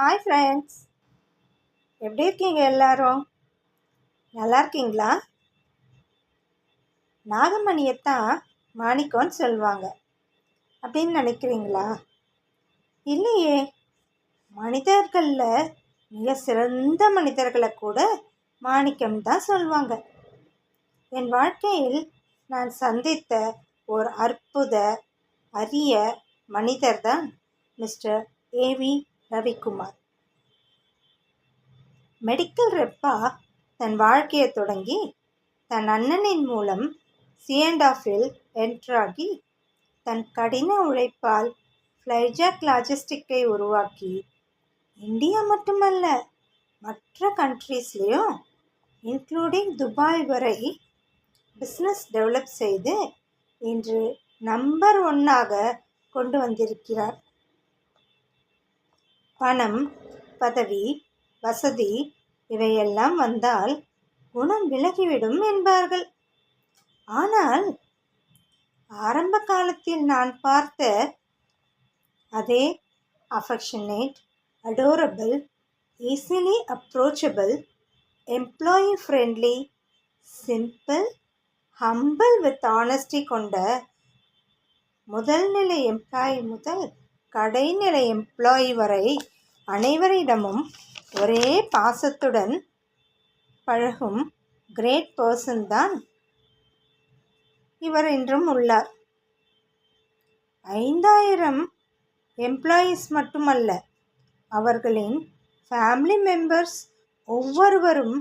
Hi friends, எப்படி இருக்கீங்க எல்லாரும்? நல்லா இருக்கீங்களா? நாகமணியைத்தான் மாணிக்கம்னு சொல்லுவாங்க அப்படின்னு நினைக்கிறீங்களா? இல்லையே, மனிதர்களில் மிக சிறந்த மனிதர்களை கூட மாணிக்கம் தான் சொல்லுவாங்க. என் வாழ்க்கையில் நான் சந்தித்த ஒரு அற்புத அரிய மனிதர் தான் mister AV Ravikumar. Medical Repa தன் வாழ்க்கையை தொடங்கி தன் அண்ணனின் மூலம் C&Fல் என்ட்ராகி தன் கடின உழைப்பால் ஃப்ளைஜாக் லாஜிஸ்டிக்கை உருவாக்கி இந்தியா மட்டுமல்ல மற்ற கண்ட்ரீஸ்லேயும் இன்க்ளூடிங் துபாய் வரை பிஸ்னஸ் டெவலப் செய்து இன்று நம்பர் 1 கொண்டு வந்திருக்கிறார். பணம், பதவி, வசதி இவையெல்லாம் வந்தால் குணம் விலகிவிடும் என்பார்கள். ஆனால் ஆரம்ப காலத்தில் நான் பார்த்த அதே affectionate, adorable, easily approachable, employee friendly, simple, humble with honesty கொண்ட முதல் நிலை எம்ப்ளாயி முதல் கடைநிலை எம்ப்ளாயி வரை அனைவரிடமும் ஒரே பாசத்துடன் பழகும் கிரேட் பர்சன் தான் இவர் இன்றும் உள்ளார். 5000 எம்ப்ளாயீஸ் மட்டுமல்ல, அவர்களின் ஃபேமிலி மெம்பர்ஸ் ஒவ்வொருவரும்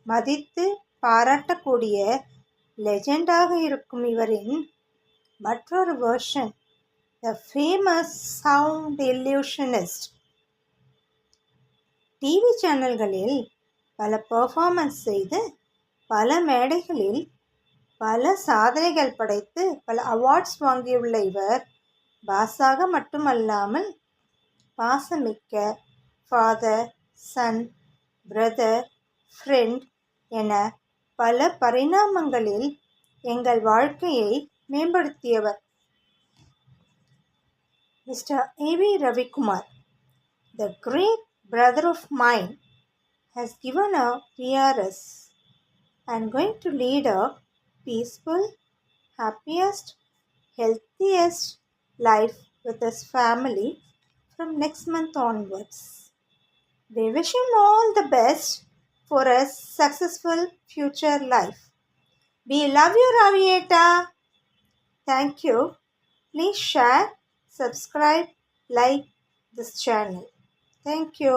மதித்து பாராட்டக்கூடிய லெஜெண்டாக இருக்கும் இவரின் மற்றொரு version the famous sound illusionist. TV சேனல்களில் பல பெர்ஃபார்மன்ஸ் செய்து பல மேடைகளில் பல சாதனைகள் படைத்து பல அவார்ட்ஸ் வாங்கியுள்ள இவர் பாஸாக மட்டுமல்லாமல் பாசமிக்க ஃபாதர், சன், பிரதர், ஃப்ரெண்ட் என பல பரிணாமங்களில் எங்கள் வாழ்க்கையை மேம்படுத்தியவர். Mister AV Ravikumar, the great brother of mine, has given a PRS and going to lead a peaceful, happiest, healthiest life with his family from next month onwards. We wish him all the best for a successful future life. We love you, Ravieta. Thank you. Please share, subscribe, like this channel. Thank you.